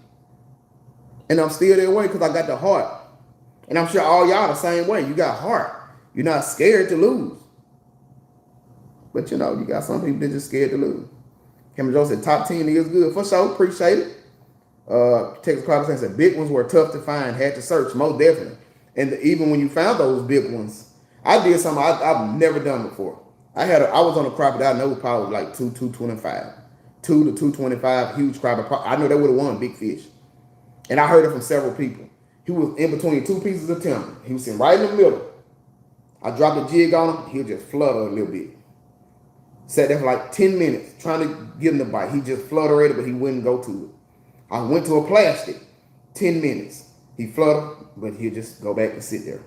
And I'm still that way because I got the heart. And I'm sure all y'all the same way. You got heart. You're not scared to lose. But you got some people that just scared to lose. Cameron Joe said top 10 is good. For sure, appreciate it. Texas Carter said big ones were tough to find, had to search, most definitely. And even when you found those big ones, I did something I've never done before. I was on a crappie that I know probably like 225, 2 to 225, huge crappie. I know they would have won big fish, and I heard it from several people. He was in between two pieces of timber. He was sitting right in the middle. I dropped a jig on him. He'll just flutter a little bit. Sat there for like 10 minutes trying to get him to bite. He just fluttered, but he wouldn't go to it. I went to a plastic. 10 minutes. He fluttered, but he'll just go back and sit there.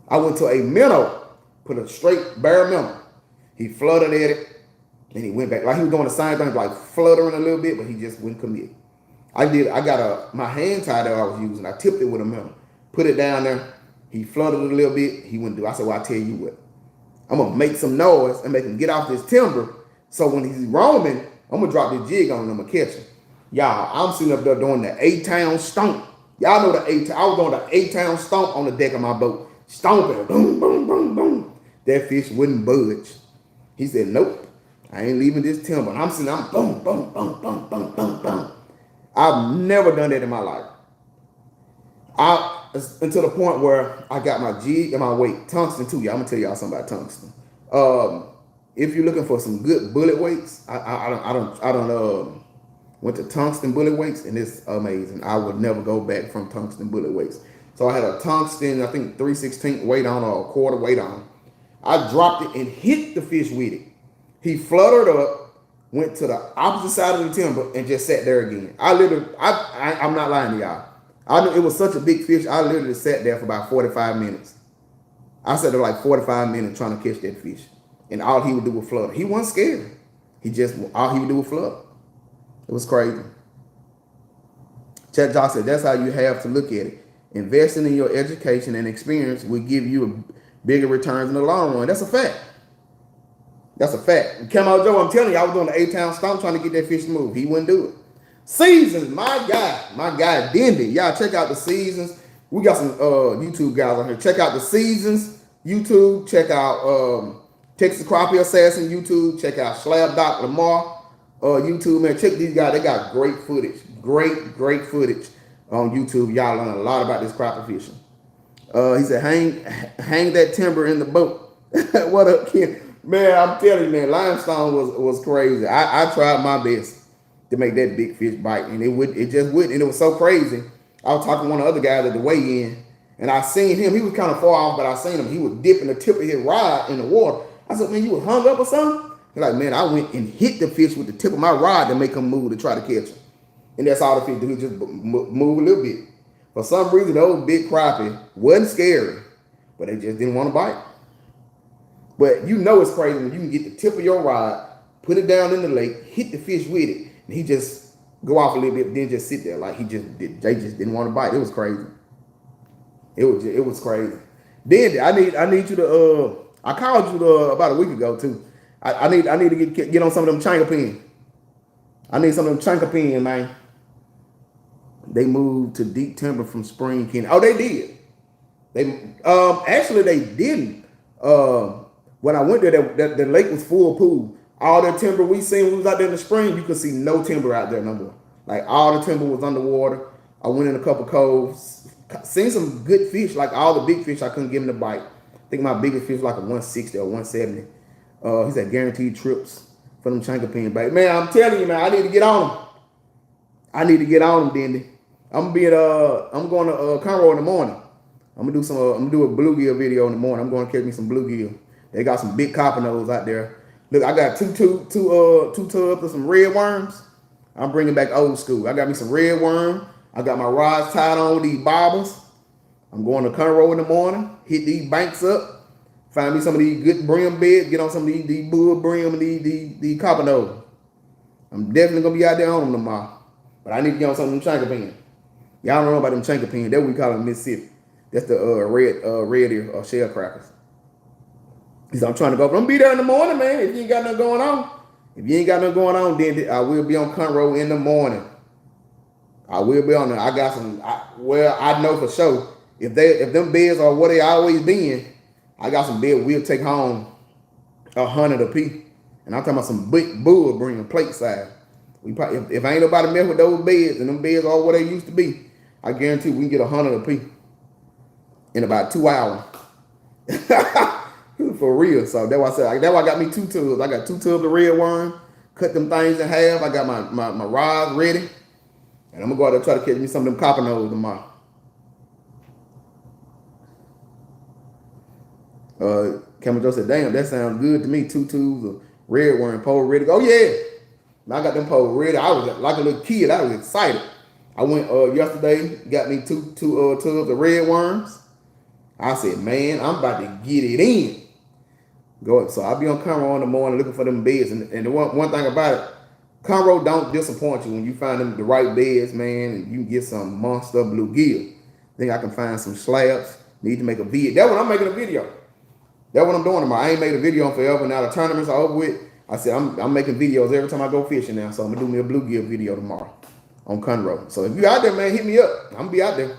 I went to a minnow, put a straight bare minnow. He fluttered at it, and he went back. Like he was doing the same thing, like fluttering a little bit, but he just wouldn't commit. I got my hand tie that I was using. I tipped it with a minnow. Put it down there. He fluttered a little bit. He wouldn't do it. I said, well, I tell you what. I'm going to make some noise and make him get off this timber. So when he's roaming, I'm going to drop this jig on him. I'm going to catch him. Y'all, I'm sitting up there doing the 8-town stomp. Y'all know the 8-town. I was doing the 8-town stomp on the deck of my boat. Stomping. Boom, boom, boom, boom. That fish wouldn't budge. He said, nope, I ain't leaving this timber. And I'm boom, boom, boom, boom, boom, boom, boom. I've never done that in my life. Until the point where I got my jig and my weight. Tungsten too, y'all. I'm gonna tell y'all something about tungsten. If you're looking for some good bullet weights, I don't went to tungsten bullet weights, and it's amazing. I would never go back from tungsten bullet weights. So I had a tungsten, I think 3/16 weight on or a quarter weight on. I dropped it and hit the fish with it. He fluttered up, went to the opposite side of the timber, and just sat there again. I'm not lying to y'all. I knew it was such a big fish. I literally sat there for about 45 minutes. I sat there like 45 minutes trying to catch that fish. And all he would do was flutter. He wasn't scared. All he would do was flutter. It was crazy. Chet Jock said, that's how you have to look at it. Investing in your education and experience will give you bigger returns in the long run. That's a fact. That's a fact. And Camo Joe, I'm telling you, I was doing the 8-town stomp trying to get that fish to move. He wouldn't do it. Seasons, my guy, Dendy. Y'all check out the Seasons. We got some YouTube guys on here. Check out the Seasons YouTube. Check out Texas Crappie Assassin YouTube. Check out Slab Doc Lamar YouTube. Man, check these guys. They got great footage. Great footage on YouTube. Y'all learn a lot about this crappie fishing. He said, hang that timber in the boat. What up, Ken? Man, I'm telling you, man, limestone was crazy. I tried my best to make that big fish bite, and it just wouldn't. And it was so crazy. I was talking to one of the other guys at the weigh-in, and I seen him. He was kind of far off, but I seen him. He was dipping the tip of his rod in the water. I said, man, you was hung up or something? He's like, man, I went and hit the fish with the tip of my rod to make him move to try to catch him. And that's all the fish do. He just move a little bit. For some reason, those big crappie wasn't scary, but they just didn't want to bite. But you know it's crazy when you can get the tip of your rod, put it down in the lake, hit the fish with it, and he just go off a little bit, then just sit there like they just didn't want to bite. It was crazy. It was crazy. Then I need you to I called you about a week ago too. I need to get on some of them chanka pins. I need some of them chanka pins, man. They moved to deep timber from spring, Kenny. Oh, they did. Actually they didn't. When I went there, the lake was full of pool. All the timber we seen when we was out there in the spring, you could see no timber out there no more. Like all the timber was underwater. I went in a couple coves, seen some good fish. Like all the big fish, I couldn't give them the bite. I think my biggest fish was like a 160 or 170. He said guaranteed trips for them chanka pin bait. Man, I'm telling you, man, I need to get on them. I need to get on them, Dendy. I'm going to Conroe in the morning. I'm gonna do a bluegill video in the morning. I'm going to catch me some bluegill. They got some big copper nose out there. Look, I got two tubs of some red worms. I'm bringing back old school. I got me some red worm. I got my rods tied on with these bobbers. I'm going to Conroe in the morning, hit these banks up, find me some of these good brim beds, get on some of these bull brim and these copper nose. I'm definitely gonna be out there on them tomorrow. But I need to get on some of them chanker pins. Y'all don't know about them chanker pins. That's what we call them in Mississippi. That's the red ear shell crackers. So I'm trying to go. But I'm be there in the morning, man. If you ain't got nothing going on. If you ain't got nothing going on, then I will be on Conroe in the morning. I will be on there. I got some. I know for sure if them beds are what they always been, I got some beds we'll take home 100 a piece. And I'm talking about some big bull bringing plate size. We probably, if ain't nobody mess with those beds and them beds are what they used to be, I guarantee we can get 100 a piece in about 2 hours. For real. So that's why I said, that's why I got me 2 tubs. I got 2 tubs of red worm, cut them things in half. I got my rods ready. And I'm gonna go out there and try to catch me some of them copper nose tomorrow. Cameron Joe said, damn, that sounds good to me. 2 tubes of red worm pole ready to go. Oh yeah. I got them poles ready. I was like a little kid. I was excited. I went yesterday, got me two tubs of red worms. I said, man, I'm about to get it in. Go. So I'll be on Conroe in the morning looking for them beds. And the one thing about it, Conroe don't disappoint you when you find them the right beds, man, and you can get some monster bluegill. Think I can find some slabs. Need to make a video. That's what I'm making a video. That's what I'm doing tomorrow. I ain't made a video in forever. Now the tournaments are over with. I said I'm making videos every time I go fishing now. So I'm gonna do me a bluegill video tomorrow on Conroe. So if you out there, man, hit me up. I'm gonna be out there.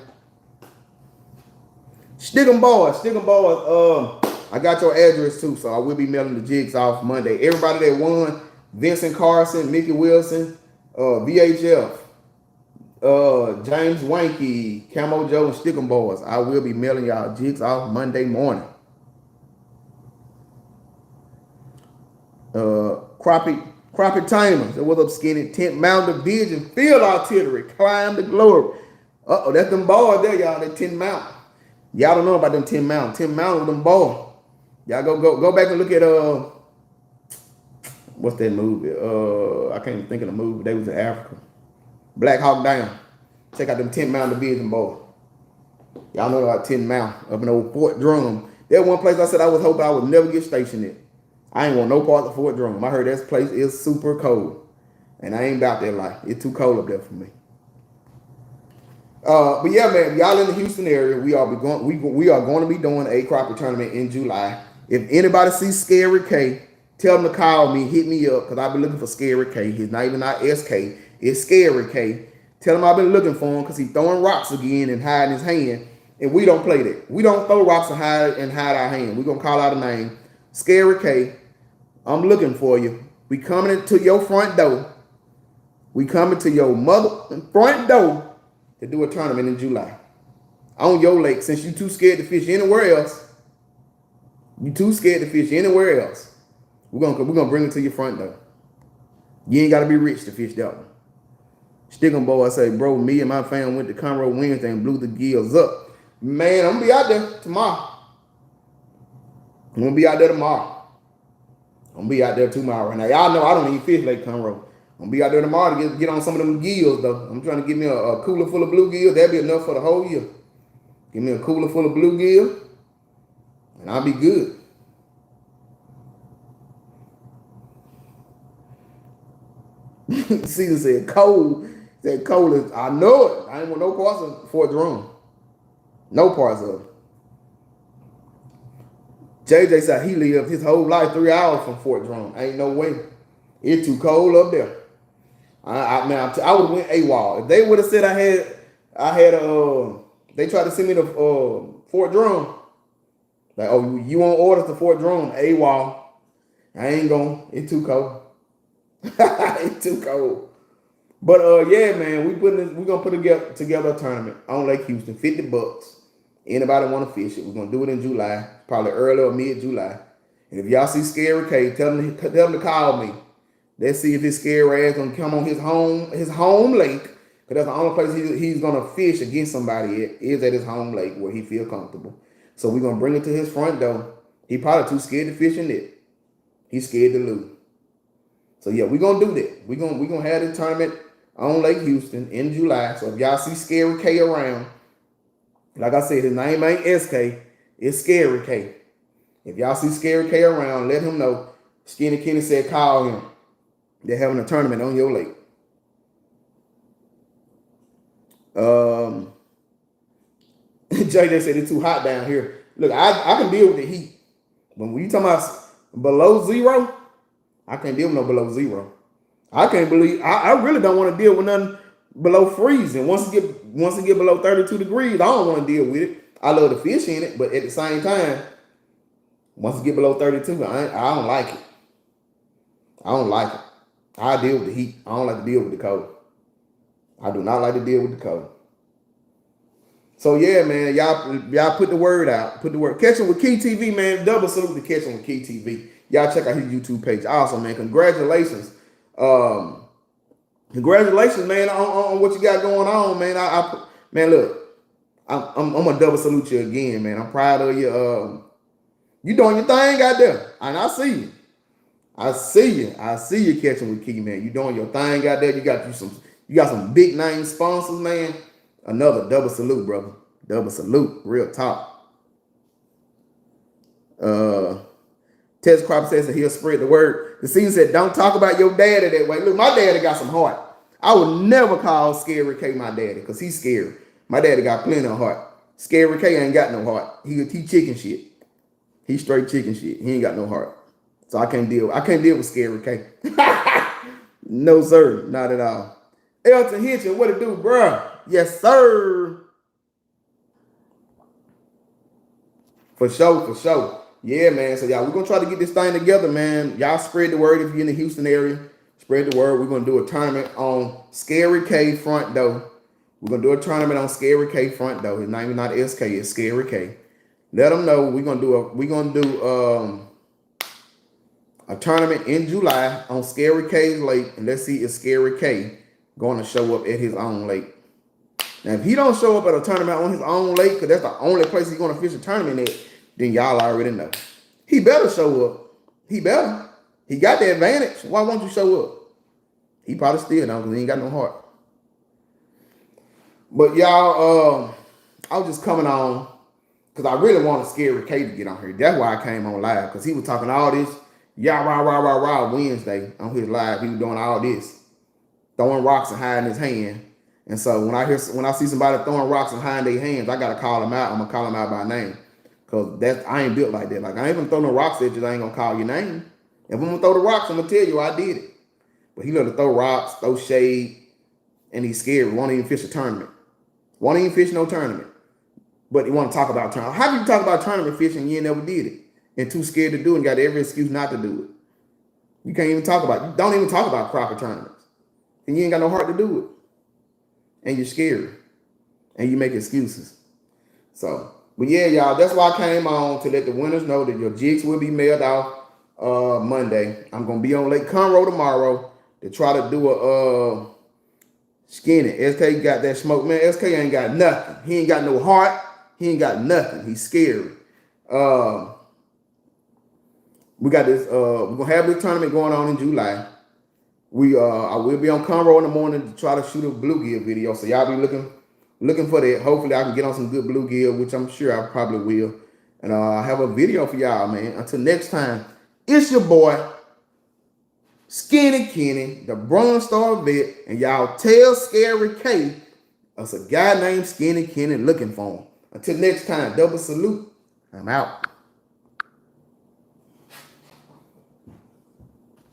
Stick 'em boys. I got your address too, so I will be mailing the jigs off Monday. Everybody that won, Vincent Carson, Mickey Wilson, VHF, James Wanky, Camo Joe, and Stick 'em boys. I will be mailing y'all jigs off Monday morning. Crappie Tamer. So what's up, Skinny? 10th Mountain Division, Field Artillery, Climb the Glory. That's them boys there, y'all. That 10 Mount. Y'all don't know about them 10 Mount. 10 Mount with them boys. Y'all go back and look at what's that movie? I can't even think of the movie. They was in Africa. Black Hawk Down. Check out them 10 Mount Division boys. Y'all know about 10 Mount up in old Fort Drum. That one place I said I was hoping I would never get stationed at. I ain't want no part of Fort Drum. I heard that place is super cold. And I ain't about that life. It's too cold up there for me. But yeah, man, y'all in the Houston area, we are going to be doing a crappie tournament in July. If anybody sees Scary K, tell them to call me, hit me up, because I've been looking for Scary K. He's not even not SK, it's Scary K. Tell him I've been looking for him because he's throwing rocks again and hiding his hand. And we don't play that. We don't throw rocks and hide our hand. We're going to call out a name. Scary K, I'm looking for you. We coming to your front door. We coming to your mother front door to do a tournament in July. On your lake, since you too scared to fish anywhere else. You too scared to fish anywhere else. We're gonna bring it to your front door. You ain't gotta be rich to fish that one. Stick 'em boy, I say, bro, me and my family went to Conroe Wednesday and blew the gills up. Man, I'm gonna be out there tomorrow. I'm gonna be out there tomorrow. Now, y'all know I don't even fish Lake Conroe. I'm gonna be out there tomorrow to get on some of them gills, though. I'm trying to get me a cooler full of bluegill. That'll be enough for the whole year. Give me a cooler full of bluegill, and I'll be good. Caesar said cold. Said cold is, I know it. I ain't want no parts of Fort Drum. No parts of it. JJ said he lived his whole life 3 hours from Fort Drum. Ain't no way. It's too cold up there. I would have went AWOL. If they would have said they tried to send me to Fort Drum. Like, oh, you want orders to Fort Drum? AWOL. I ain't going. It's too cold. It's too cold. But yeah, man, we're gonna put together a tournament on Lake Houston, $50. Anybody want to fish it? We're gonna do it in July, probably early or mid-July. And if y'all see Scary K, tell them to call me. Let's see if his scary ass gonna come on his home lake, because that's the only place he's gonna fish against somebody is at his home lake where he feel comfortable. So we're gonna bring it to his front door. He probably too scared to fish in it. He's scared to lose. So yeah, we're gonna do that. We're gonna have the tournament on Lake Houston in July. So if y'all see Scary K around, Like I said, his name ain't SK. It's Scary K. If y'all see Scary K around, let him know. Skinny Kenny said call him. They're having a tournament on your lake. JJ said it's too hot down here. Look, I can deal with the heat. But when you talking about below zero, I can't deal with no below zero. I can't believe I really don't want to deal with nothing below freezing. Once it get below 32 degrees, I don't want to deal with it. I love the fish in it, but at the same time, once it get below 32, I don't like it. I don't like it. I deal with the heat. I don't like to deal with the cold. I do not like to deal with the cold. So yeah, man, y'all put the word out. Put the word. Catching with Key TV, man. Double salute to Catching with Key TV. Y'all check out his YouTube page. Awesome, man. Congratulations. Congratulations, man, on what you got going on, man. Man, look, I'm gonna double salute you again, man. I'm proud of you. You doing your thing out there, and I see you. I see you catching with Key, man. You doing your thing out there. You got some big name sponsors, man. Another double salute, brother. Double salute, real talk. Tess Crop says that he'll spread the word. The scene said, don't talk about your daddy that way. Look, my daddy got some heart. I would never call Scary K my daddy because he's scary. My daddy got plenty of heart. Scary K ain't got no heart. He chicken shit. He straight chicken shit. He ain't got no heart. So I can't deal with Scary K. No, sir. Not at all. Elton Hitchin, what it do, bruh? Yes, sir. For sure. Yeah, man. So y'all, we're gonna try to get this thing together, man. Y'all spread the word if you're in the Houston area. Spread the word. We're gonna do a tournament on Scary K front door. We're gonna do a tournament on Scary K front door. His name is not SK, it's Scary K. Let them know we're gonna do a tournament in July on Scary K's lake, and let's see if Scary K going to show up at his own lake. Now, if he don't show up at a tournament on his own lake, because that's the only place he's going to fish a tournament at, then y'all already know. He better show up. He better. He got the advantage. Why won't you show up? He probably still don't because he ain't got no heart. But y'all, I was just coming on because I really wanted Scary K to get on here. That's why I came on live, because he was talking all this rah Wednesday on his live. He was doing all this, throwing rocks and hiding his hand. And so when I see somebody throwing rocks and hiding their hands, I gotta call them out. I'm gonna call them out by name, cause I ain't built like that. Like I ain't gonna throw no rocks at you. I ain't gonna call your name. If I'm gonna throw the rocks, I'm gonna tell you I did it. But he love to throw rocks, throw shade, and he's scared. Won't even fish a tournament. Won't even fish no tournament. But he want to talk about tournament. How do you talk about tournament fishing? You ain't never did it, and too scared to do it, and got every excuse not to do it. You can't even talk about. You don't even talk about crappie tournaments, and you ain't got no heart to do it. And you're scared, and you make excuses. So, but yeah, y'all, that's why I came on, to let the winners know that your jigs will be mailed out Monday. I'm gonna be on Lake Conroe tomorrow to try to do a skinny. SK got that smoke, man. SK ain't got nothing. He ain't got no heart. He ain't got nothing. He's scary. We got this. We're gonna have this tournament going on in July. I will be on Conroe in the morning to try to shoot a bluegill video. So y'all be looking for that. Hopefully I can get on some good bluegill, which I'm sure I probably will. And I have a video for y'all, man. Until next time, it's your boy, Skinny Kenny, the Bronze Star Vet. And y'all tell Scary K there's a guy named Skinny Kenny looking for him. Until next time, double salute. I'm out.